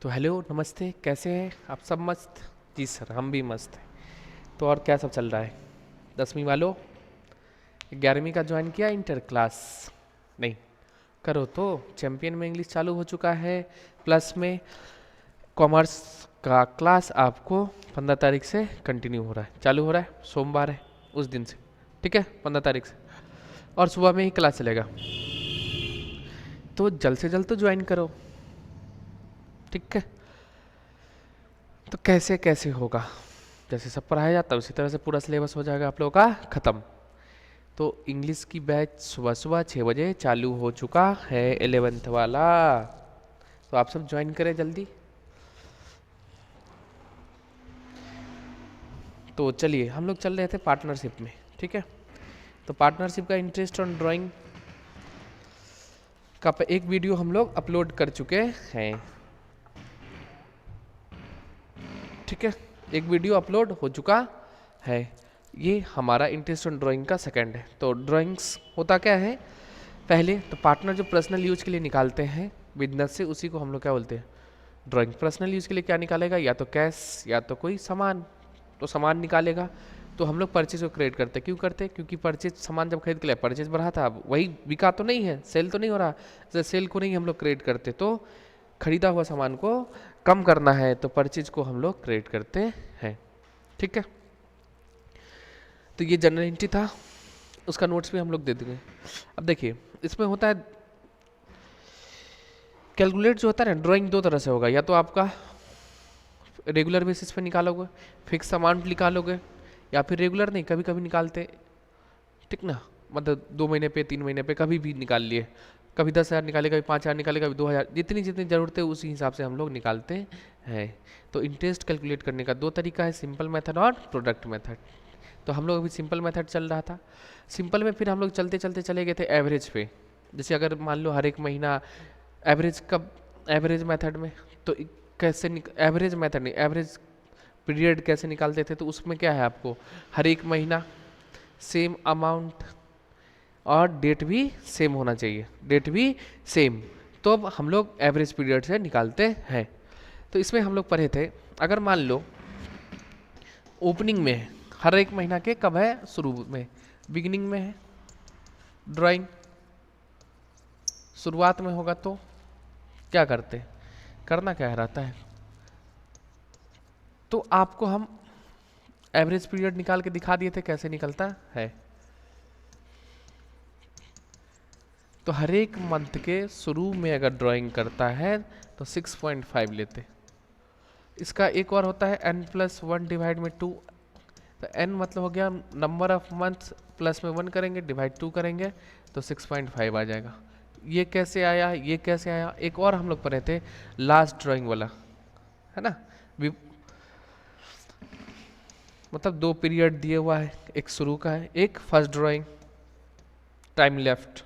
तो हेलो नमस्ते, कैसे हैं आप? सब मस्त? जी सर, हम भी मस्त हैं। तो और क्या सब चल रहा है? 10वीं वालों, 11वीं का ज्वाइन किया इंटर क्लास? नहीं? करो तो। चैंपियन में इंग्लिश चालू हो चुका है। प्लस में कॉमर्स का क्लास आपको 15 तारीख से कंटिन्यू हो रहा है, चालू हो रहा है। सोमवार है उस दिन से, ठीक है, 15 तारीख से। और सुबह में ही क्लास चलेगा। तो जल्द से जल्द तो ज्वाइन करो, ठीक है। तो कैसे कैसे होगा? जैसे सब पढ़ाया जाता है उसी तरह से पूरा सिलेबस हो जाएगा आप लोगों का ख़त्म। तो इंग्लिश की बैच सुबह सुबह 6 बजे चालू हो चुका है, 11th वाला। तो आप सब ज्वाइन करें जल्दी। तो चलिए, हम लोग चल रहे थे पार्टनरशिप में, ठीक है। तो पार्टनरशिप का इंटरेस्ट ऑन ड्राइंग का एक वीडियो हम लोग अपलोड कर चुके हैं, ठीक है। एक वीडियो अपलोड हो चुका है। ये हमारा इंटरेस्ट ऑन ड्राइंग का सेकंड है। तो ड्राइंग्स होता क्या है? पहले तो पार्टनर जो पर्सनल यूज के लिए निकालते हैं बिजनेस से, उसी को हम लोग क्या बोलते हैं? ड्राइंग। पर्सनल यूज के लिए क्या निकालेगा? या तो कैश या तो कोई सामान। तो सामान निकालेगा। तो हम लोग परचेज को क्रिएट करते हैं। क्यों करते हैं? क्योंकि परचेज सामान जब खरीद के लाए, परचेज बढ़ा था, अब वही बिका तो नहीं है, सेल तो नहीं हो रहा। जैसे सेल को नहीं हम लोग क्रिएट करते, तो खरीदा हुआ सामान को कम करना है तो परचेज को हम लोग क्रिएट करते हैं, ठीक है। तो ये जनरल एंट्री था, उसका नोट्स भी हम लोग दे देंगे। अब देखिए, इसमें होता है कैलकुलेट जो होता है ना, ड्राइंग दो तरह से होगा। या तो आपका रेगुलर बेसिस पे निकालोगे, फिक्स अमाउंट निकालोगे, या फिर रेगुलर नहीं, कभी कभी निकालते, ठीक ना। मतलब 2 महीने पे, 3 महीने पे, कभी भी निकाल लिए। कभी 10,000 निकाले, कभी 5,000 निकाले, कभी 2,000, जितनी जितनी ज़रूरत है उसी हिसाब से हम लोग निकालते हैं। तो इंटरेस्ट कैलकुलेट करने का दो तरीका है, सिंपल मेथड और प्रोडक्ट मेथड। तो हम लोग अभी सिंपल मेथड चल रहा था। सिंपल में फिर हम लोग चलते चलते चले गए थे एवरेज पे। जैसे अगर मान लो हर एक महीना एवरेज, कब एवरेज मेथड में, तो कैसे एवरेज मेथड नहीं, एवरेज पीरियड कैसे निकालते थे? तो उसमें क्या है, आपको हर एक महीना सेम अमाउंट और डेट भी सेम होना चाहिए, डेट भी सेम। तो अब हम लोग एवरेज पीरियड से निकालते हैं। तो इसमें हम लोग पढ़े थे, अगर मान लो ओपनिंग में है, हर एक महीना के कब है? शुरू में, बिगिनिंग में है ड्राइंग, शुरुआत में होगा तो क्या करते? करना क्या रहता है? तो आपको हम एवरेज पीरियड निकाल के दिखा दिए थे कैसे निकलता है। तो हर एक मंथ के शुरू में अगर ड्राइंग करता है तो 6.5 लेते। इसका एक और होता है n+1/2। तो n मतलब हो गया नंबर ऑफ मंथ्स, प्लस में 1 करेंगे, डिवाइड 2 करेंगे, तो 6.5 आ जाएगा। ये कैसे आया, ये कैसे आया? एक और हम लोग पढ़े थे, लास्ट ड्राइंग वाला, है ना। मतलब दो पीरियड दिए हुआ है, एक शुरू का है, एक first drawing, time left,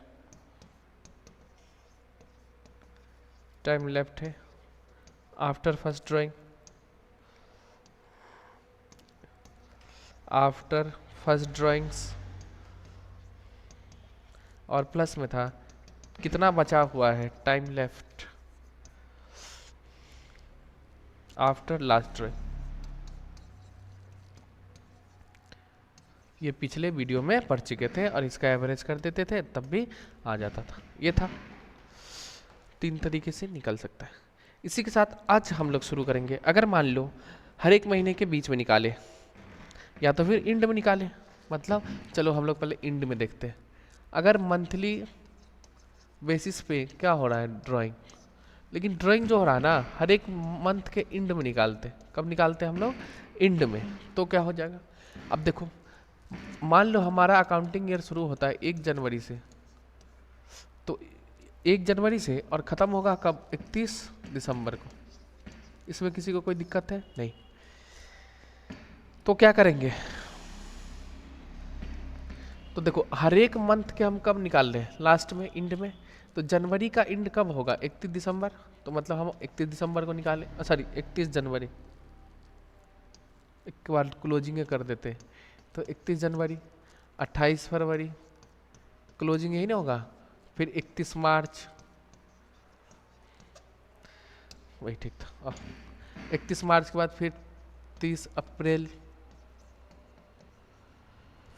time left है after first drawing, after first drawings, और प्लस में था कितना बचा हुआ है, time left after last drawing. ये पिछले वीडियो में पढ़ चुके थे और इसका एवरेज कर देते थे, तब भी आ जाता था। ये था, 3 तरीके से निकल सकता है। इसी के साथ आज हम लोग शुरू करेंगे। अगर मान लो हर एक महीने के बीच में निकाले, या तो फिर इंड में निकाले, मतलब चलो हम लोग पहले इंड में देखते हैं। अगर मंथली बेसिस पे क्या हो रहा है ड्राइंग, लेकिन ड्राइंग जो हो रहा है ना, हर एक मंथ के इंड में निकालते। कब निकालते हैं हम लोग? इंड में। तो क्या हो जाएगा? अब देखो, मान लो हमारा अकाउंटिंग ईयर शुरू होता है 1 जनवरी से, तो 1 जनवरी से और ख़त्म होगा कब? 31 दिसंबर को। इसमें किसी को कोई दिक्कत है? नहीं। तो क्या करेंगे? तो देखो, हर एक मंथ के हम कब निकाल रहे हैं? लास्ट में, इंड में। तो जनवरी का इंड कब होगा? 31 दिसंबर। तो मतलब हम 31 दिसंबर को निकाले, सॉरी 31 जनवरी, एक बार क्लोजिंग कर देते। तो 31 जनवरी, 28 फरवरी, क्लोजिंग यही ना होगा। फिर 31 मार्च, वही ठीक था। 31 मार्च के बाद फिर 30 अप्रैल,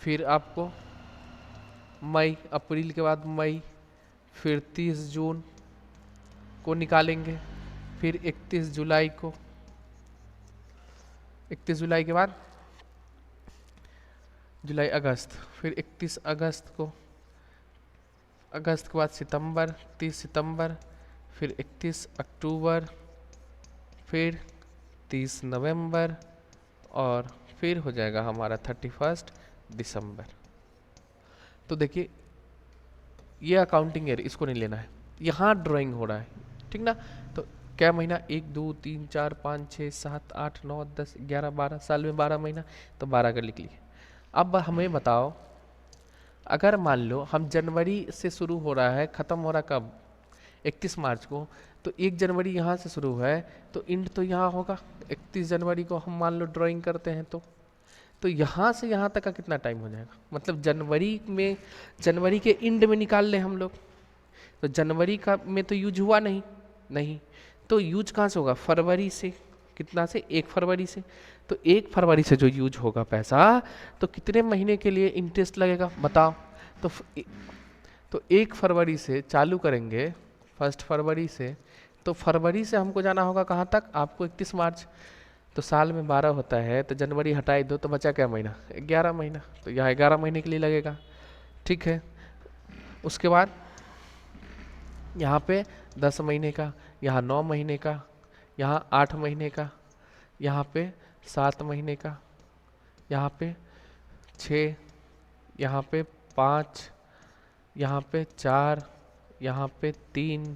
फिर आपको मई, अप्रैल के बाद मई, फिर 30 जून को निकालेंगे, फिर 31 जुलाई को, 31 जुलाई के बाद जुलाई अगस्त, फिर 31 अगस्त को, अगस्त के बाद सितंबर, 30 सितंबर, फिर 31 अक्टूबर, फिर 30 नवंबर, और फिर हो जाएगा हमारा 31 दिसंबर। तो देखिए ये अकाउंटिंग ईयर, इसको नहीं लेना है, यहाँ ड्राइंग हो रहा है, ठीक ना। तो क्या महीना, 1 2 3 4 5 6 7 8 9 10 11 12, साल में 12 महीना, तो 12 का लिख लिए। अब हमें बताओ, अगर मान लो हम जनवरी से शुरू हो रहा है, ख़त्म हो रहा कब, 31 मार्च को, तो 1 जनवरी यहाँ से शुरू हुआ है, तो इंड तो यहाँ होगा। 31 जनवरी को हम मान लो ड्राइंग करते हैं, तो यहाँ से यहाँ तक का कितना टाइम हो जाएगा, मतलब जनवरी में, जनवरी के इंड में निकाल लें हम लोग, तो जनवरी का में तो यूज हुआ नहीं, नहीं, तो यूज कहाँ से होगा, फरवरी से, कितना से, 1 फरवरी से। तो 1 फरवरी से जो यूज होगा पैसा, तो कितने महीने के लिए इंटरेस्ट लगेगा बताओ। तो 1 फरवरी से चालू करेंगे, 1 फरवरी से, तो फरवरी से हमको जाना होगा कहाँ तक, आपको 31 मार्च। तो साल में 12 होता है, तो जनवरी हटाई दो तो बचा क्या महीना, 11 महीना, तो यहाँ 11 महीने के लिए लगेगा, ठीक है। उसके बाद यहाँ पे 10 महीने का, यहाँ 9 महीने का, यहाँ 8 महीने का, यहाँ पे 7 महीने का, यहाँ पे 6, यहाँ पे 5, यहाँ पे 4, यहाँ पे 3,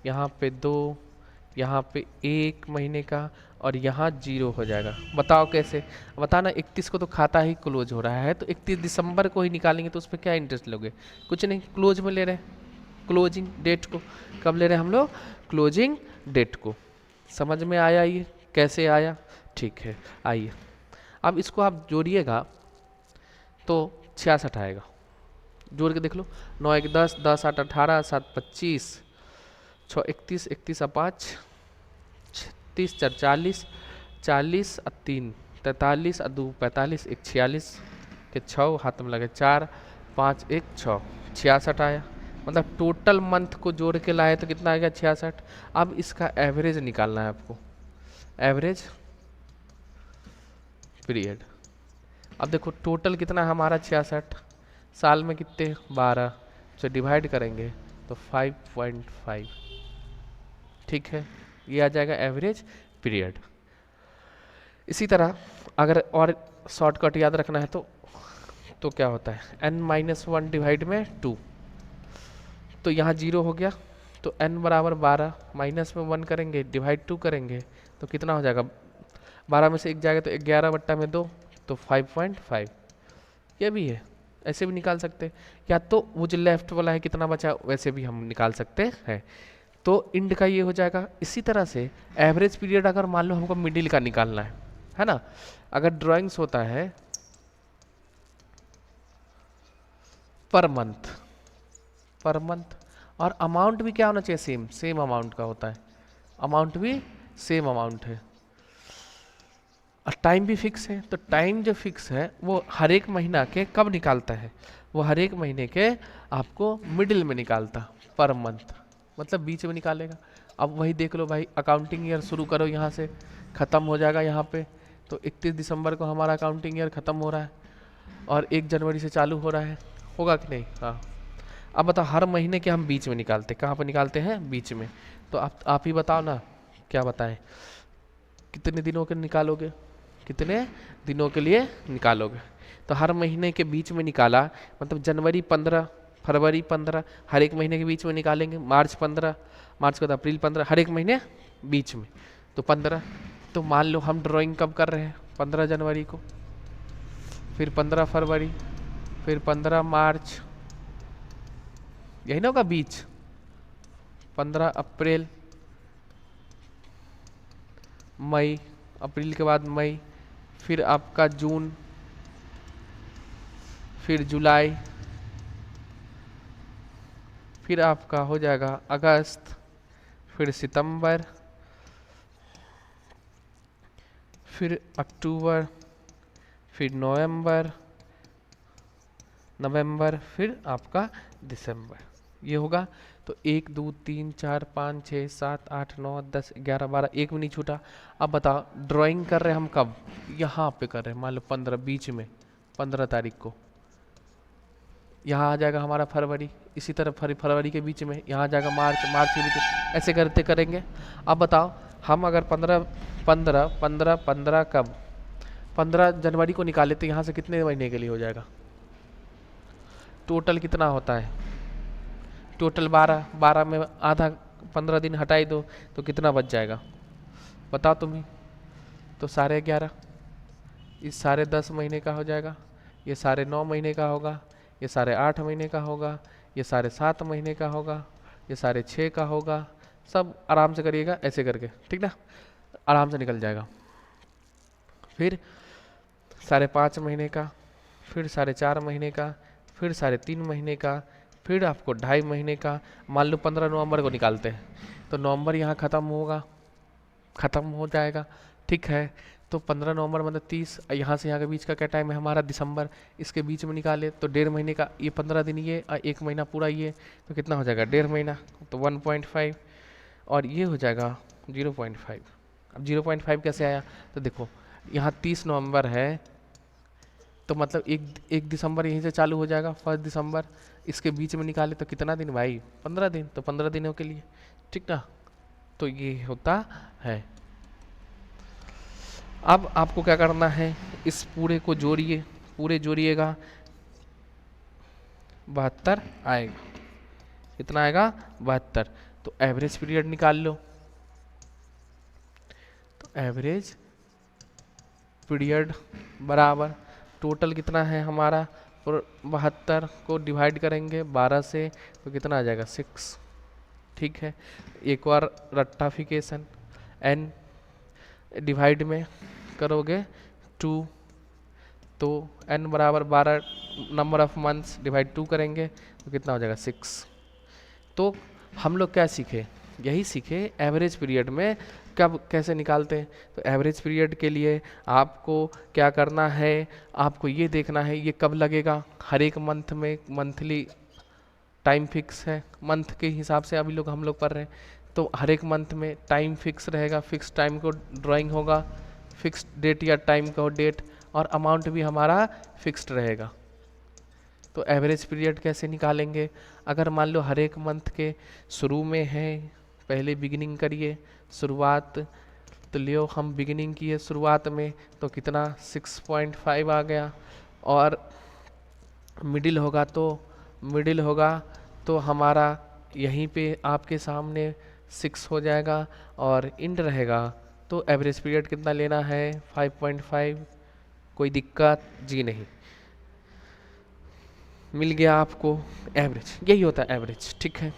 यहाँ पे 2, यहाँ पे 1 महीने का, और यहाँ 0 हो जाएगा। बताओ कैसे, बताना। 31 को तो खाता ही क्लोज हो रहा है, तो 31 दिसंबर को ही निकालेंगे, तो उस पर क्या इंटरेस्ट लोगे, कुछ नहीं, क्लोज में ले रहे हैं, क्लोजिंग डेट को। कब ले रहे हैं हम लोग, क्लोजिंग डेट को। समझ में आया ये कैसे आया, ठीक है। आइए अब इसको आप जोड़िएगा तो 66 आएगा, जोड़ के देख लो। 9 1 10, 10 8 18, 7 25, 6 31, 31 5, 30 4 40, 40 3 43, 2 45, 1 46 के 6 हाथ में लगे 4, 5 1 6, 66 आया। मतलब टोटल मंथ को जोड़ के लाए तो कितना आ गया, 66। अब इसका एवरेज निकालना है आपको, एवरेज पीरियड। अब देखो टोटल कितना है हमारा, 66, साल में कितने, 12 से डिवाइड करेंगे तो 5.5, ठीक है, ये आ जाएगा एवरेज पीरियड। इसी तरह अगर और शॉर्टकट याद रखना है तो क्या होता है, n-1 डिवाइड में 2, तो यहाँ 0 हो गया, तो n बराबर 12, माइनस में 1 करेंगे, डिवाइड 2 करेंगे, तो कितना हो जाएगा, 12 में से 1 जाएगा तो 11/2, तो 5.5। ये भी है, ऐसे भी निकाल सकते हैं, या तो वो जो लेफ्ट वाला है कितना बचा वैसे भी हम निकाल सकते हैं। तो इंड का ये हो जाएगा। इसी तरह से एवरेज पीरियड अगर मान लो हमको मिडिल का निकालना है ना, अगर ड्राइंग्स होता है पर मंथ, पर मंथ, और अमाउंट भी क्या होना चाहिए, सेम सेम अमाउंट का होता है, अमाउंट भी सेम अमाउंट है, और टाइम भी फिक्स है। तो टाइम जो फिक्स है वो हर एक महीना के कब निकालता है, वो हर एक महीने के आपको मिडिल में निकालता, पर मंथ, मतलब बीच में निकालेगा। अब वही देख लो भाई, अकाउंटिंग ईयर शुरू करो यहाँ से, ख़त्म हो जाएगा यहाँ पे, तो 31 दिसंबर को हमारा अकाउंटिंग ईयर ख़त्म हो रहा है, और 1 जनवरी से चालू हो रहा है, होगा कि नहीं, हाँ। अब बताओ हर महीने के हम बीच में निकालते, कहाँ पर निकालते हैं, बीच में। तो आप ही बताओ ना, क्या बताएं, कितने दिनों के निकालोगे, कितने दिनों के लिए निकालोगे। तो हर महीने के बीच में निकाला, मतलब जनवरी 15, फरवरी 15, हर एक महीने के बीच में निकालेंगे, मार्च 15, मार्च के बाद अप्रैल 15, हर एक महीने बीच में, तो 15। तो मान लो हम ड्राइंग कब कर रहे हैं, 15 जनवरी को, फिर 15 फरवरी, फिर 15 मार्च, यही ना होगा बीच, 15 अप्रैल, मई, अप्रैल के बाद मई, फिर आपका जून, फिर जुलाई, फिर आपका हो जाएगा अगस्त, फिर सितंबर, फिर अक्टूबर, फिर नवंबर, नवंबर, फिर आपका दिसंबर, ये होगा। तो 1 2 3 4 5 6 7 8 9 10 11 12, एक भी नहीं छूटा। अब बताओ ड्राइंग कर रहे हैं हम कब? यहाँ पे कर रहे हैं, मान लो 15 बीच में, 15 तारीख को। यहाँ आ जाएगा हमारा फरवरी, इसी तरह फरवरी के बीच में यहाँ आ जाएगा मार्च, मार्च के बीच में, ऐसे करते करेंगे। अब बताओ हम अगर 15 15 15 15 कब 15 जनवरी को निकाले तो यहाँ से कितने महीने के लिए हो जाएगा? टोटल कितना होता है? टोटल 12, 12 में आधा 15 दिन हटाई दो तो कितना बच जाएगा बताओ तुम ही। तो साढ़े 11, इस साढ़े 10 महीने का हो जाएगा, ये साढ़े 9 महीने का होगा, ये साढ़े 8 महीने का होगा, ये साढ़े 7 महीने का होगा, ये साढ़े 6 का होगा। सब आराम से करिएगा ऐसे करके, ठीक ना, आराम से निकल जाएगा। फिर साढ़े 5 महीने का, फिर साढ़े 4 महीने का, फिर साढ़े 3 महीने का, फिर आपको 2.5 महीने का। मान लो 15 नवंबर को निकालते हैं तो नवंबर यहाँ ख़त्म होगा, ख़त्म हो जाएगा, ठीक है। तो 15 नवंबर मतलब 30, यहाँ से यहाँ के बीच का क्या टाइम है हमारा? दिसंबर, इसके बीच में निकाले तो 1.5 महीने का, ये 15 दिन ये और 1 महीना पूरा ये, तो कितना हो जाएगा? 1.5 महीना, तो 1.5, और ये हो जाएगा 0.5। अब 0.5 कैसे आया? तो देखो यहाँ 30 नवंबर है तो मतलब एक दिसंबर यहीं से चालू हो जाएगा, 1 दिसंबर, इसके बीच में निकाले तो कितना दिन भाई? 15 दिन, तो 15 दिनों के लिए, ठीक ना। तो ये होता है। अब आपको क्या करना है, इस पूरे को जोड़िए, पूरे जोड़िएगा, 72 आएगा। कितना आएगा? 72। तो एवरेज पीरियड निकाल लो। तो एवरेज पीरियड बराबर टोटल कितना है हमारा? और 72 को डिवाइड करेंगे 12 से तो कितना आ जाएगा? 6, ठीक है। एक बार रट्टाफिकेशन, n डिवाइड में करोगे 2, तो n बराबर 12 नंबर ऑफ मंथ्स डिवाइड 2 करेंगे तो कितना हो जाएगा? 6। तो हम लोग क्या सीखे? यही सीखे एवरेज पीरियड में कब कैसे निकालते हैं। तो एवरेज पीरियड के लिए आपको क्या करना है, आपको ये देखना है ये कब लगेगा। हर एक मंथ में मंथली टाइम फिक्स है, मंथ के हिसाब से अभी हम लोग पढ़ रहे हैं, तो हर एक मंथ में टाइम फिक्स रहेगा, फिक्स टाइम को ड्राइंग होगा, फिक्स डेट या टाइम का डेट, और अमाउंट भी हमारा फिक्स्ड रहेगा। तो एवरेज पीरियड कैसे निकालेंगे? अगर मान लो हर एक मंथ के शुरू में है, पहले बिगिनिंग करिए, शुरुआत, तो लियो हम बिगिनिंग किए शुरुआत में तो कितना? 6.5 आ गया। और मिडिल होगा तो हमारा यहीं पे आपके सामने 6 हो जाएगा, और इंड रहेगा तो एवरेज पीरियड कितना लेना है? 5.5। कोई दिक्कत जी नहीं, मिल गया आपको एवरेज, यही होता है एवरेज, ठीक है।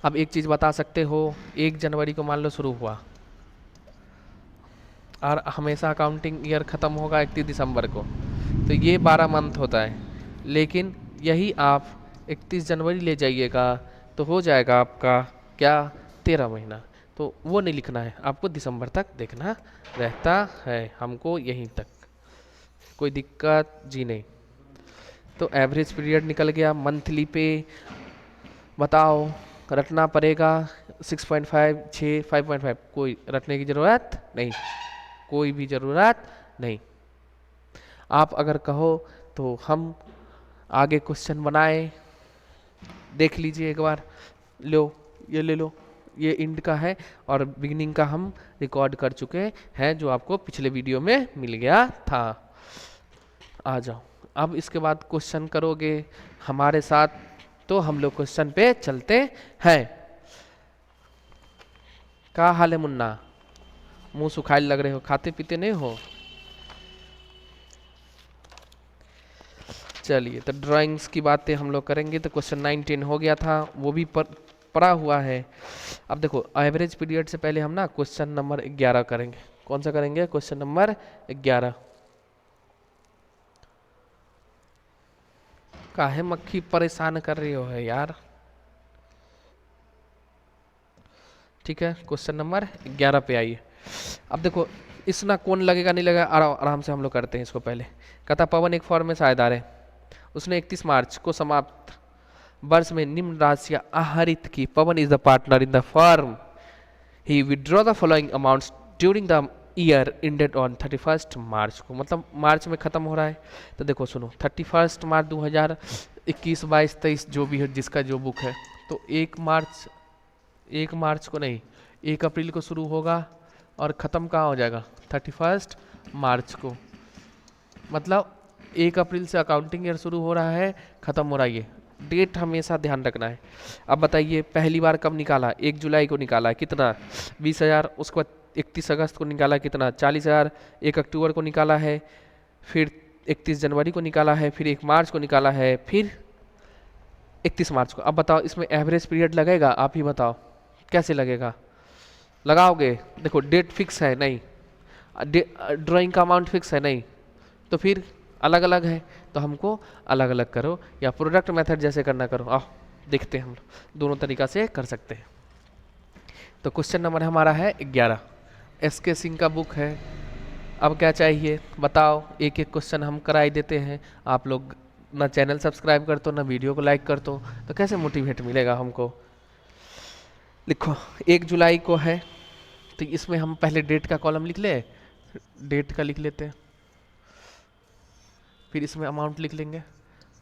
अब एक चीज़ बता सकते हो, 1 जनवरी को मान लो शुरू हुआ और हमेशा अकाउंटिंग ईयर ख़त्म होगा 31 दिसंबर को, तो ये 12 मंथ होता है। लेकिन यही आप 31 जनवरी ले जाइएगा तो हो जाएगा आपका क्या? 13 महीना। तो वो नहीं लिखना है, आपको दिसंबर तक देखना रहता है हमको, यहीं तक, कोई दिक्कत जी नहीं। तो एवरेज पीरियड निकल गया। मंथली पे बताओ रटना पड़ेगा 6.5, 6, 5.5, कोई रटने की ज़रूरत नहीं, कोई भी ज़रूरत नहीं। आप अगर कहो तो हम आगे क्वेश्चन बनाए, देख लीजिए एक बार, लो ये ले लो, ये इंड का है और बिगिनिंग का हम रिकॉर्ड कर चुके हैं जो आपको पिछले वीडियो में मिल गया था। आ जाओ, अब इसके बाद क्वेश्चन करोगे हमारे साथ, तो हम लोग क्वेश्चन पे चलते हैं। क्या हाल है मुन्ना? मुंह सुखाए लग रहे हो, खाते पीते नहीं हो? चलिए, तो ड्राइंग्स की बातें हम लोग करेंगे। तो क्वेश्चन 19 हो गया था, वो भी पढ़ा हुआ है। अब देखो एवरेज पीरियड से पहले हम ना क्वेश्चन नंबर 11 करेंगे। कौन सा करेंगे? Question number 11। काहे मक्खी परेशान कर रही हो है यार? ठीक है, क्वेश्चन नंबर 11 पे आइए। अब देखो इस ना कौन लगेगा नहीं लगेगा, आराम से हम लोग करते हैं इसको। पहले कहता पवन एक फॉर्म में साझेदार है, उसने 31 मार्च को समाप्त वर्ष में निम्न राशियां आहरित की। Pawan is the partner in the firm, he withdraw the following amounts during the year ended on 31 March को, मतलब मार्च में ख़त्म हो रहा है। तो देखो सुनो, 31 मार्च 2021 22 23 जो भी है, जिसका जो बुक है, तो 1 मार्च को नहीं, 1 अप्रैल को शुरू होगा और ख़त्म कहाँ हो जाएगा, 31 मार्च को। मतलब 1 अप्रैल से अकाउंटिंग ईयर शुरू हो रहा है, ख़त्म हो रहा है। ये डेट हमेशा ध्यान रखना है। अब बताइए पहली बार कब निकाला, 1 जुलाई को निकाला कितना, 20,000। उसके बाद 31 अगस्त को निकाला कितना, 40,000। 1 अक्टूबर को निकाला है, फिर 31 जनवरी को निकाला है, फिर 1 मार्च को निकाला है, फिर 31 मार्च को। अब बताओ इसमें एवरेज पीरियड लगेगा, आप ही बताओ कैसे लगेगा, लगाओगे? देखो डेट फिक्स है नहीं, ड्राइंग का अमाउंट फिक्स है नहीं, तो फिर अलग अलग है, तो हमको अलग अलग करो या प्रोडक्ट मेथड जैसे करना करो। आओ देखते हैं, हम दोनों तरीका से कर सकते हैं। तो क्वेश्चन नंबर हमारा है 11, SK सिंह का बुक है। अब क्या चाहिए बताओ, एक एक क्वेश्चन हम कराई देते हैं। आप लोग ना चैनल सब्सक्राइब करते हो, ना वीडियो को लाइक करते हो, तो कैसे मोटिवेट मिलेगा हमको। लिखो 1 जुलाई को है, तो इसमें हम पहले डेट का कॉलम लिख ले, डेट का लिख लेते हैं, फिर इसमें अमाउंट लिख लेंगे।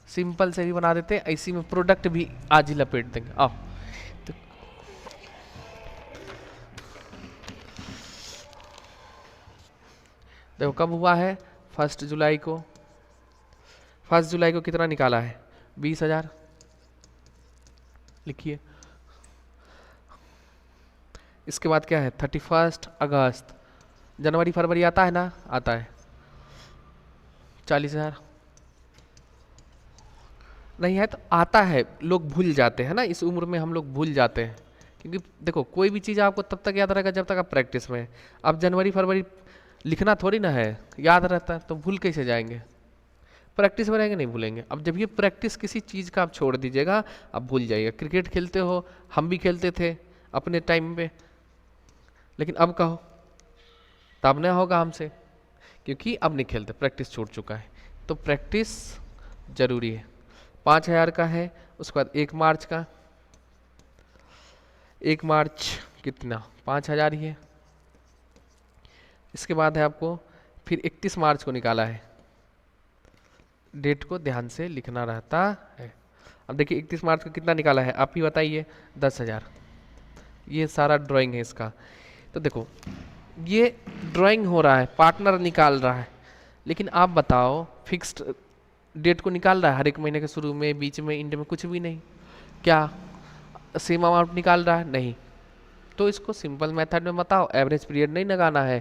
सिंपल से भी बना देते हैं, इसी में प्रोडक्ट भी आज ही लपेट देंगे। आओ तो देखो कब हुआ है, 1 जुलाई को। 1 जुलाई को कितना निकाला है, 20,000 लिखिए। इसके बाद क्या है, 31 अगस्त। जनवरी फरवरी आता है ना, आता है 40,000। नहीं है तो आता है, लोग भूल जाते हैं ना, इस उम्र में हम लोग भूल जाते हैं। क्योंकि देखो कोई भी चीज़ आपको तब तक याद रहेगा जब तक आप प्रैक्टिस में है। अब जनवरी फरवरी लिखना थोड़ी ना है, याद रहता है तो भूल कैसे जाएंगे, प्रैक्टिस में रहेंगे नहीं भूलेंगे। अब जब ये प्रैक्टिस किसी चीज़ का आप छोड़ दीजिएगा, आप भूल जाइएगा। क्रिकेट खेलते हो, हम भी खेलते थे अपने टाइम पे, लेकिन अब कहो तब नहीं होगा हमसे, क्योंकि अब नहीं खेलते, प्रैक्टिस छूट चुका है। तो प्रैक्टिस जरूरी है। 5,000 का है, उसके बाद 1 मार्च का, 1 मार्च कितना, 5,000 ही है। इसके बाद है आपको फिर 31 मार्च को निकाला है, डेट को ध्यान से लिखना रहता है। अब देखिए 31 मार्च को कितना निकाला है, आप ही बताइए, 10,000। ये सारा ड्राइंग है इसका। तो देखो ये ड्राइंग हो रहा है, पार्टनर निकाल रहा है, लेकिन आप बताओ फिक्स्ड डेट को निकाल रहा है हर एक महीने के शुरू में, बीच में, एंड में, कुछ भी नहीं। क्या सेम अमाउंट निकाल रहा है, नहीं। तो इसको सिंपल मेथड में बताओ, एवरेज पीरियड नहीं लगाना है।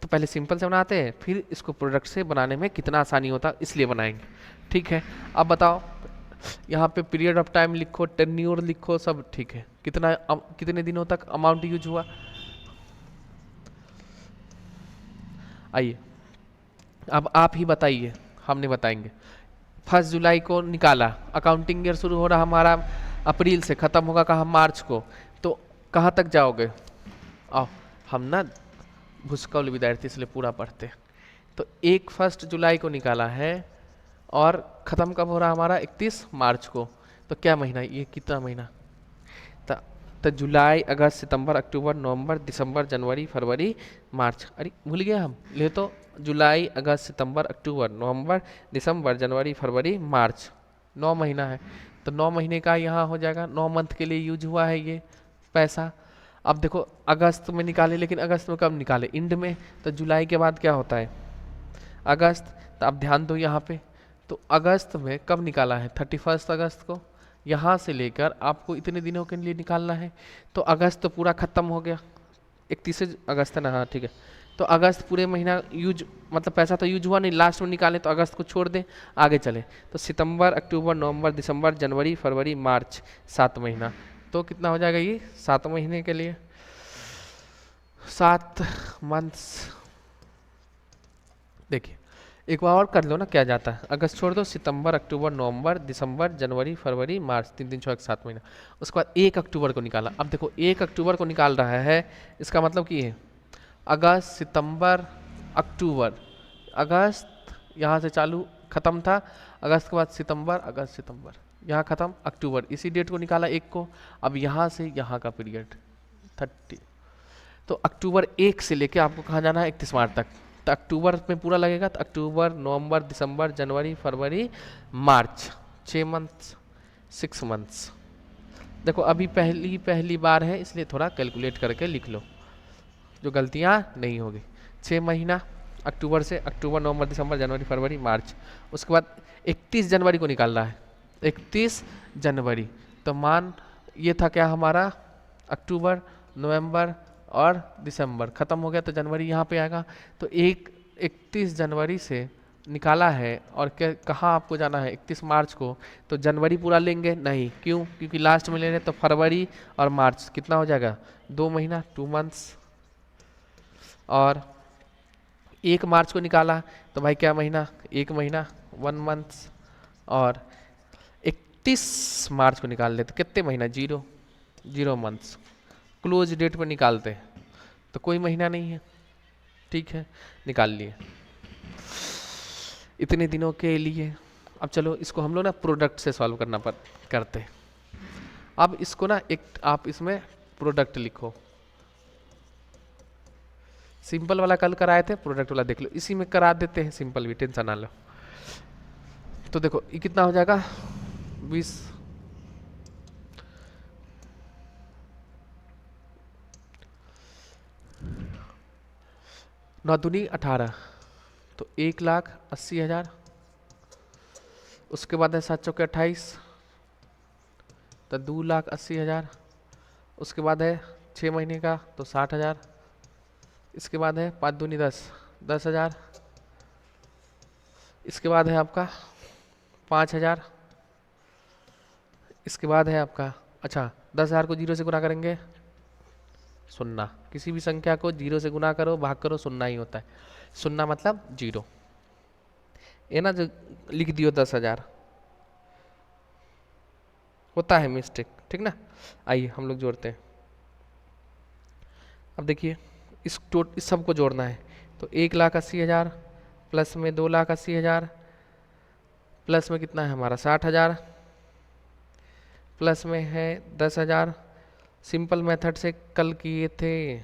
तो पहले सिंपल से बनाते हैं, फिर इसको प्रोडक्ट से बनाने में कितना आसानी होता है इसलिए बनाएंगे। ठीक है, अब बताओ यहाँ पे पीरियड ऑफ टाइम लिखो, टेन्योर लिखो, सब ठीक है। कितने दिनों तक अमाउंट यूज हुआ, आइए अब आप ही बताइए, हम नहीं बताएंगे। 1 जुलाई को निकाला, अकाउंटिंग ईयर शुरू हो रहा हमारा अप्रैल से, ख़त्म होगा कहाँ, मार्च को। तो कहाँ तक जाओगे, आओ हम ना भूसकौल विद्यार्थी इसलिए पूरा पढ़ते। तो 1 जुलाई को निकाला है और ख़त्म कब हो रहा हमारा, 31 मार्च को। तो क्या महीना, ये कितना महीना, तो जुलाई अगस्त सितंबर अक्टूबर नवंबर दिसंबर जनवरी फरवरी मार्च। अरे भूल गए हम, ले तो जुलाई अगस्त सितंबर अक्टूबर नवंबर दिसंबर जनवरी फरवरी मार्च, 9 महीना है। तो 9 महीने का यहाँ हो जाएगा, 9 मंथ के लिए यूज हुआ है ये पैसा। अब देखो अगस्त में निकाले, लेकिन अगस्त में कब निकाले, एंड में। तो जुलाई के बाद क्या होता है, अगस्त। तो आप ध्यान दो यहाँ पे, तो अगस्त में कब निकाला है, 31 अगस्त को। यहाँ से लेकर आपको इतने दिनों के लिए निकालना है। तो अगस्त तो पूरा ख़त्म हो गया, 31 अगस्त है ना, हाँ ठीक है। तो अगस्त पूरे महीना यूज, मतलब पैसा तो यूज हुआ नहीं, लास्ट में निकालें, तो अगस्त को छोड़ दें, आगे चले। तो सितंबर अक्टूबर नवंबर दिसंबर जनवरी फरवरी मार्च, 7 महीना। तो कितना हो जाएगा ये, 7 महीने के लिए 7 मंथ्स। देखिए एक बार और कर लो ना, क्या जाता है, अगस्त छोड़ दो, सितंबर अक्टूबर नवंबर दिसंबर जनवरी फरवरी मार्च, 3 3 6 7 महीना। उसके बाद 1 अक्टूबर को निकाला। अब देखो 1 अक्टूबर को निकाल रहा है, इसका मतलब कि है अगस्त, सितंबर, अक्टूबर। अगस्त यहाँ से चालू खत्म था, अगस्त के बाद सितंबर, अगस्त सितंबर, यहाँ खत्म अक्टूबर, इसी डेट को निकाला एक को। अब यहाँ से यहाँ का पीरियड 30, तो अक्टूबर 1 से लेके आपको कहाँ जाना है, 31 मार्च तक। तो अक्टूबर में पूरा लगेगा, तो अक्टूबर, नवंबर, दिसंबर, जनवरी, फरवरी, मार्च, 6 मंथ्स, 6 मंथ्स। देखो अभी पहली पहली बार है इसलिए थोड़ा कैलकुलेट करके लिख लो, जो गलतियाँ नहीं होगी। 6 महीना अक्टूबर से, अक्टूबर, नवंबर, दिसंबर, जनवरी, फरवरी, मार्च। उसके बाद 31 जनवरी को निकालना है, 31 जनवरी। तो मान ये था क्या हमारा, अक्टूबर, नवंबर और दिसंबर खत्म हो गया, तो जनवरी यहाँ पे आएगा। तो 31 जनवरी से निकाला है, और क्या कहाँ आपको जाना है, 31 मार्च को। तो जनवरी पूरा लेंगे नहीं, क्यों, क्योंकि लास्ट में ले रहे हैं, तो फरवरी और मार्च कितना हो जाएगा, 2 महीना, 2 मंथ्स। और 1 मार्च को निकाला तो भाई क्या महीना, 1 महीना, 1 मंथ्स। और 31 मार्च को निकाल लेते, कितने महीना, 0 मंथ्स। क्लोज डेट पर निकालते हैं तो कोई महीना नहीं है, ठीक है, निकाल लिए इतने दिनों के लिए। अब चलो इसको हम लोग ना प्रोडक्ट से सॉल्व करते हैं। अब इसको ना एक आप इसमें प्रोडक्ट लिखो, सिंपल वाला कल कराए थे, प्रोडक्ट वाला देख लो, इसी में करा देते हैं, सिंपल भी टेंशन ना लो। तो देखो ये कितना हो जाएगा, 20, 9 दूनी 18, तो 1,80,000। उसके बाद है 7 चौके 28, तो 2,80,000। उसके बाद है 6 महीने का, तो 60,000। इसके बाद है 5 दूनी 10, 10,000। इसके बाद है आपका 5,000। इसके बाद है आपका, अच्छा 10,000 को 0 से गुना करेंगे, सुन्ना। किसी भी संख्या को 0 से गुना करो, भाग करो, सुन्ना ही होता है। सुन्ना मतलब 0, ये ना जो लिख दियो 10,000, होता है मिस्टेक, ठीक ना। आइए हम लोग जोड़ते हैं। अब देखिए इस सब को जोड़ना है, तो 1,80,000 प्लस में 2,80,000 प्लस में कितना है हमारा 60,000 प्लस में है 10,000। सिंपल मेथड से कल किए थे,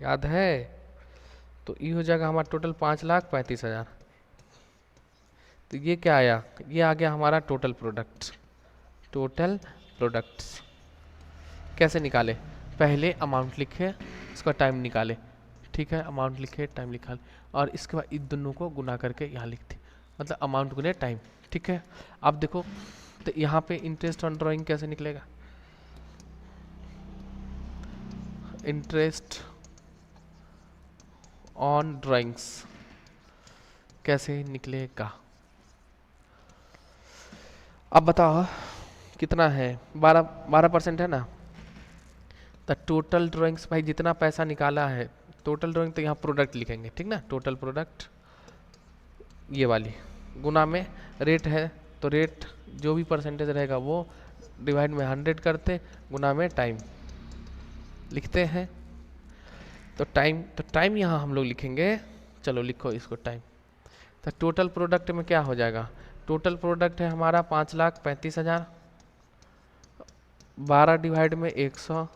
याद है, तो ये हो जाएगा हमारा टोटल 5,35,000। तो ये क्या आया, ये आ गया हमारा टोटल प्रोडक्ट। टोटल प्रोडक्ट्स कैसे निकाले, पहले अमाउंट लिखे, इसका टाइम निकाले, ठीक है, अमाउंट लिखे, टाइम निकाले, और इसके बाद इन दोनों को गुना करके यहाँ लिखते, मतलब अमाउंट गुने टाइम, ठीक है। अब देखो तो यहाँ पे इंटरेस्ट ऑन ड्राइंग कैसे निकलेगा, इंटरेस्ट ऑन ड्राइंग्स कैसे निकलेगा, अब बताओ कितना है, 12% है ना। तो टोटल ड्राइंग्स भाई जितना पैसा निकाला है, टोटल ड्राइंग, तो यहाँ प्रोडक्ट लिखेंगे, ठीक ना, टोटल प्रोडक्ट ये वाली, गुना में रेट है, तो रेट जो भी परसेंटेज रहेगा वो डिवाइड में 100 करते, गुना में टाइम लिखते हैं। तो टाइम यहाँ हम लोग लिखेंगे, चलो लिखो इसको टाइम। तो टोटल प्रोडक्ट में क्या हो जाएगा, टोटल प्रोडक्ट है हमारा 5,35,000, 12 डिवाइड में 100,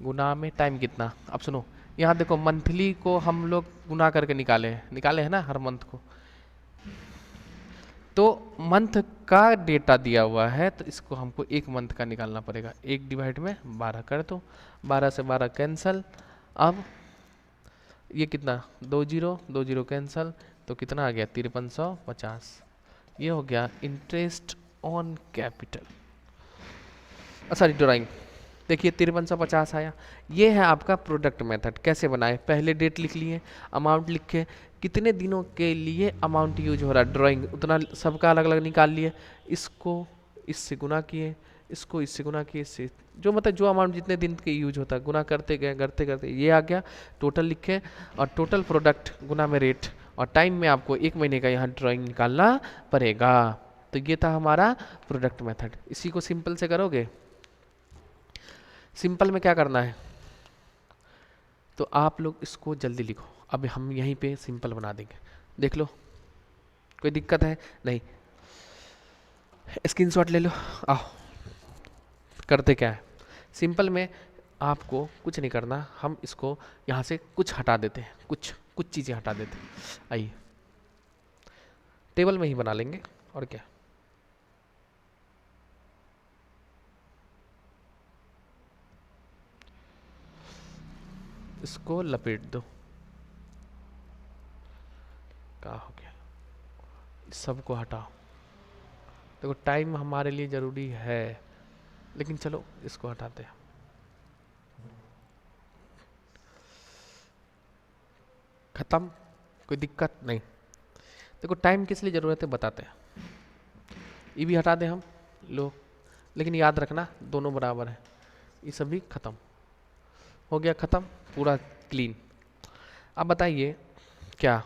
गुना में टाइम कितना। अब सुनो यहाँ देखो, मंथली को हम लोग गुना करके निकाले हैं ना हर मंथ को, तो मंथ का डेटा दिया हुआ है, तो इसको हमको एक मंथ का निकालना पड़ेगा। 1 डिवाइड में 12 कर दो, 12 से 12 कैंसल। अब ये कितना, 2 जीरो कैंसल, तो कितना आ गया 5350। ये हो गया interest on capital, sorry drawing. देखिए 5350 आया। ये है आपका प्रोडक्ट मेथड। कैसे बनाए, पहले डेट लिख लिए, अमाउंट लिखे, कितने दिनों के लिए अमाउंट यूज हो रहा है ड्राइंग, उतना सबका अलग अलग निकाल लिए, इसको इससे गुना किए, इसको इससे गुना किए, इससे जो मतलब जो अमाउंट जितने दिन के यूज होता है गुना करते गए, करते करते ये आ गया, टोटल लिखे, और टोटल प्रोडक्ट गुना में रेट, और टाइम में आपको 1 महीने का यहाँ ड्राइंग निकालना पड़ेगा। तो ये था हमारा प्रोडक्ट मेथड। इसी को सिंपल से करोगे, सिंपल में क्या करना है, तो आप लोग इसको जल्दी लिखो। अब हम यहीं पे सिंपल बना देंगे, देख लो। कोई दिक्कत है? नहीं। स्क्रीनशॉट ले लो। आओ, करते क्या है सिंपल में, आपको कुछ नहीं करना, हम इसको यहाँ से कुछ हटा देते हैं, कुछ कुछ चीज़ें हटा देते हैं। आइए टेबल में ही बना लेंगे, और क्या। इसको लपेट दो, क्या हो गया, सबको हटाओ। देखो टाइम हमारे लिए ज़रूरी है, लेकिन चलो इसको हटाते हैं। खत्म, कोई दिक्कत नहीं। देखो टाइम किस लिए ज़रूरत है बताते हैं। ये भी हटा दें हम, लो, लेकिन याद रखना दोनों बराबर है। ये सभी खत्म हो गया, खत्म, पूरा क्लीन। अब बताइए क्या,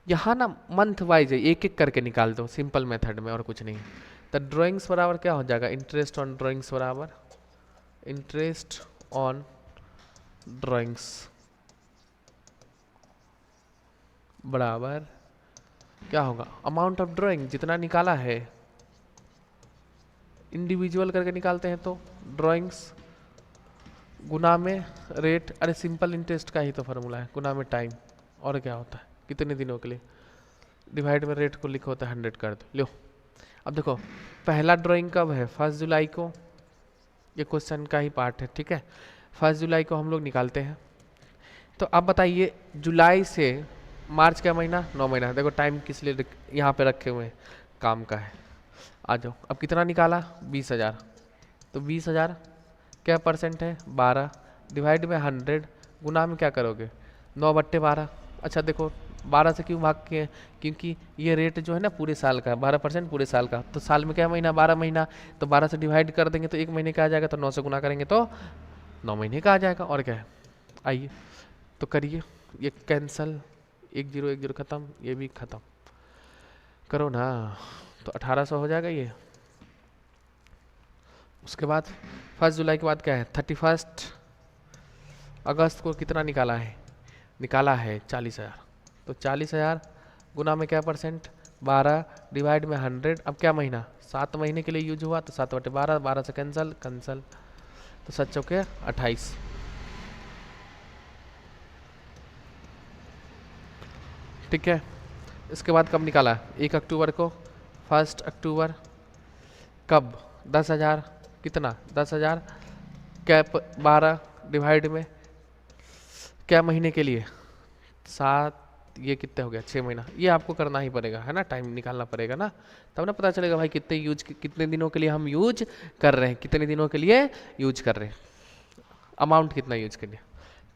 यहाँ ना मंथ वाइज है, एक एक करके निकाल दो सिंपल मेथड में, और कुछ नहीं। तो ड्राइंग्स बराबर क्या हो जाएगा, इंटरेस्ट ऑन ड्राइंग्स बराबर इंटरेस्ट ऑन ड्राइंग्स बराबर क्या होगा, अमाउंट ऑफ ड्राइंग, जितना निकाला है। इंडिविजुअल करके निकालते हैं तो ड्राइंग्स गुना में रेट, अरे सिंपल इंटरेस्ट का ही तो फार्मूला है, गुना में टाइम, और क्या होता है कितने दिनों के लिए, डिवाइड में रेट को लिखो होता है 100 कर दो, लो। अब देखो पहला ड्राइंग कब है, 1 जुलाई को, ये क्वेश्चन का ही पार्ट है, ठीक है। 1 जुलाई को हम लोग निकालते हैं। तो अब बताइए जुलाई से मार्च का महीना, 9 महीना। देखो टाइम किस लिए यहाँ पे रखे हुए हैं, काम का है। आ जाओ, अब कितना निकाला, 20,000। तो 20,000 क्या परसेंट है, 12, डिवाइड में 100, गुना में क्या करोगे, 9/12। अच्छा देखो 12 से क्यों भाग के, क्योंकि ये रेट जो है ना पूरे साल का, 12% पूरे साल का। तो साल में क्या महीना, 12 महीना। तो 12 से डिवाइड कर देंगे तो एक महीने का आ जाएगा, तो 9 से गुना करेंगे तो 9 महीने का आ जाएगा, और क्या है। आइए तो करिए, ये कैंसल, 1 0 1 0 खत्म, ये भी खत्म, करो ना। तो 1800 हो जाएगा ये। उसके बाद 1 जुलाई के बाद क्या है, 31 अगस्त को कितना निकाला है, निकाला है 40,000। तो 40,000 गुना में क्या परसेंट, 12, डिवाइड में 100। अब क्या महीना, 7 महीने के लिए यूज हुआ, तो 7/12, 12 से कैंसल कैंसल, तो 7 चौके 28। ठीक है। इसके बाद कब निकाला, 1 अक्टूबर को, 1 अक्टूबर कब, 10,000, कितना 10,000 कैप 12 डिवाइड में क्या महीने के लिए, 7, ये कितने हो गया, 6 महीना। ये आपको करना ही पड़ेगा, है ना, टाइम निकालना पड़ेगा ना, तब ना पता चलेगा भाई कितने दिनों के लिए हम यूज कर रहे हैं, कितने दिनों के लिए यूज कर रहे हैं, अमाउंट कितना यूज कर लिया।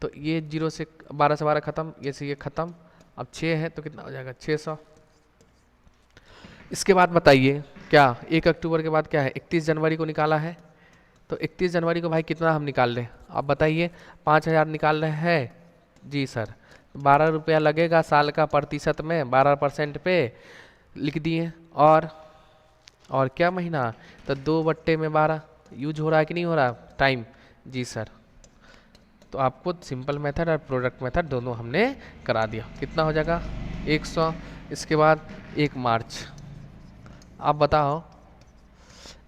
तो ये 0 से 12 से 12 खत्म, ये से ये खत्म। अब 6 है तो कितना हो जाएगा, 600। इसके बाद बताइए क्या, 1 अक्टूबर के बाद क्या है, 31 जनवरी को निकाला है। तो 31 जनवरी को भाई कितना हम निकाल रहे हैं, आप बताइए, 5,000 निकाल रहे हैं जी सर। 12 रुपया लगेगा साल का, प्रतिशत में 12% पे लिख दिए। और क्या महीना, तो 2/12 यूज हो रहा है कि नहीं हो रहा टाइम, जी सर। तो आपको सिंपल मेथड और प्रोडक्ट मेथड दोनों हमने करा दिया। कितना हो जाएगा, 100। इसके बाद 1 मार्च, आप बताओ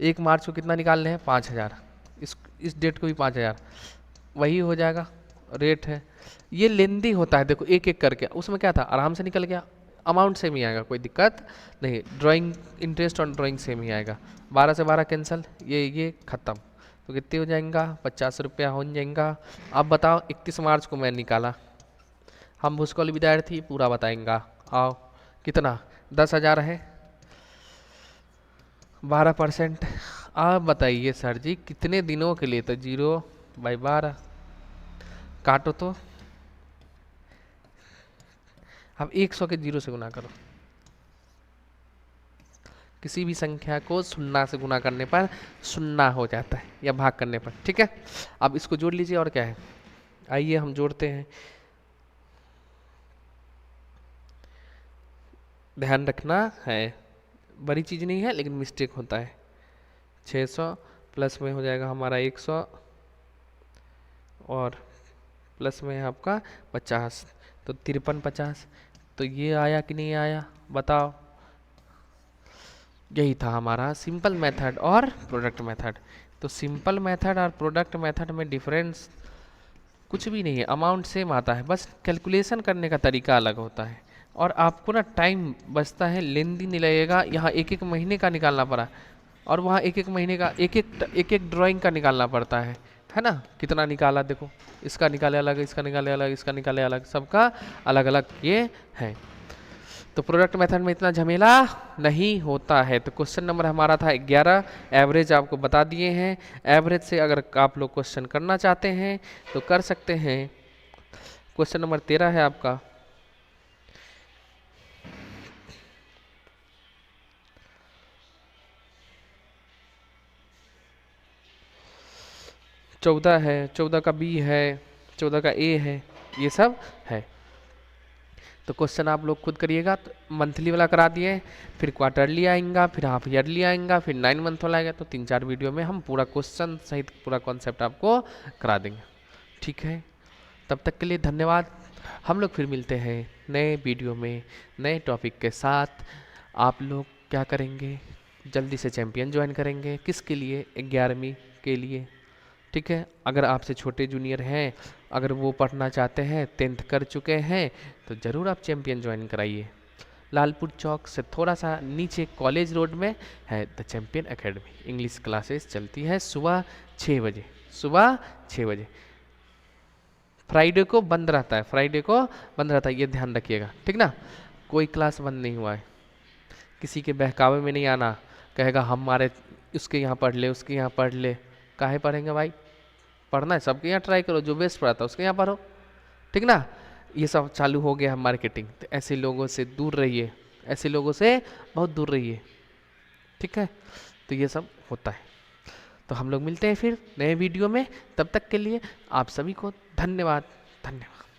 1 मार्च को कितना निकाल रहे हैं, 5,000। इस डेट को भी 5,000, वही हो जाएगा, रेट है। ये लेंदी होता है, देखो एक एक करके, उसमें क्या था आराम से निकल गया, अमाउंट सेम ही आएगा, कोई दिक्कत नहीं। Drawing interest on drawing same ही आएगा। 12 से 12 कैंसिल, ये ख़त्म। तो कितने हो जाएगा, 50 रुपया हो जाएगा। अब बताओ 31 मार्च को मैं निकाला, हम भूसकोल विद्यार्थी पूरा बताएंगा। आओ कितना, 10,000 है, 12%। आप बताइए सर जी कितने दिनों के लिए, तो 0/12 काटो तो, अब 100 के 0 से गुना करो। किसी भी संख्या को 0 से गुना करने पर 0 हो जाता है, या भाग करने पर, ठीक है। अब इसको जोड़ लीजिए, और क्या है, आइए हम जोड़ते हैं। ध्यान रखना है, बड़ी चीज़ नहीं है लेकिन मिस्टेक होता है। 600 प्लस में हो जाएगा हमारा 100, और प्लस में है आपका 50, तो 53 50। तो ये आया कि नहीं आया बताओ। यही था हमारा सिंपल मेथड और प्रोडक्ट मेथड। तो सिंपल मेथड और प्रोडक्ट मेथड में डिफरेंस कुछ भी नहीं है, अमाउंट सेम आता है, बस कैलकुलेशन करने का तरीका अलग होता है। और आपको ना टाइम बचता है, लेंदी नहीं लगेगा। यहाँ एक एक महीने का निकालना पड़ा और वहाँ एक एक महीने का एक एक ड्राइंग का निकालना पड़ता है ना। कितना निकाला देखो, इसका निकाले अलग, इसका निकाले अलग, इसका निकाले अलग, सबका अलग अलग ये है। तो प्रोडक्ट मेथड में इतना झमेला नहीं होता है। तो क्वेश्चन नंबर हमारा था 11, एवरेज आपको बता दिए हैं। एवरेज से अगर आप लोग क्वेश्चन करना चाहते हैं तो कर सकते हैं। क्वेश्चन नंबर 13 है आपका, चौदह है, 14 का बी है, 14 का ए है, ये सब है। तो क्वेश्चन आप लोग खुद करिएगा। तो मंथली वाला करा दिए, फिर क्वार्टरली आएगा, फिर हाफ ईयरली आएगा, फिर 9 मंथ वाला आएगा। तो 3 4 वीडियो में हम पूरा क्वेश्चन सहित पूरा कॉन्सेप्ट आपको करा देंगे। ठीक है, तब तक के लिए धन्यवाद। हम लोग फिर मिलते हैं नए वीडियो में नए टॉपिक के साथ। आप लोग क्या करेंगे, जल्दी से चैंपियन ज्वाइन करेंगे। किसके लिए? 11वीं के लिए। ठीक है, अगर आपसे छोटे जूनियर हैं, अगर वो पढ़ना चाहते हैं, 10th कर चुके हैं, तो ज़रूर आप चैंपियन ज्वाइन कराइए। लालपुर चौक से थोड़ा सा नीचे कॉलेज रोड में है the champion academy. English classes चलती है सुबह 6 बजे, सुबह 6 बजे। फ्राइडे को बंद रहता है, फ्राइडे को बंद रहता है, ये ध्यान रखिएगा। ठीक ना, कोई क्लास बंद नहीं हुआ है। किसी के बहकावे में नहीं आना, कहेगा हमारे उसके यहाँ पढ़ ले, उसके यहाँ पढ़ ले। काहे पढ़ेंगे भाई? पढ़ना है सबके यहाँ ट्राई करो, जो बेस्ट पढ़ाता है उसके यहाँ पढ़ो। ठीक ना, ये सब चालू हो गया है मार्केटिंग। तो ऐसे लोगों से दूर रहिए, ऐसे लोगों से बहुत दूर रहिए। ठीक है, तो ये सब होता है। तो हम लोग मिलते हैं फिर नए वीडियो में। तब तक के लिए आप सभी को धन्यवाद, धन्यवाद।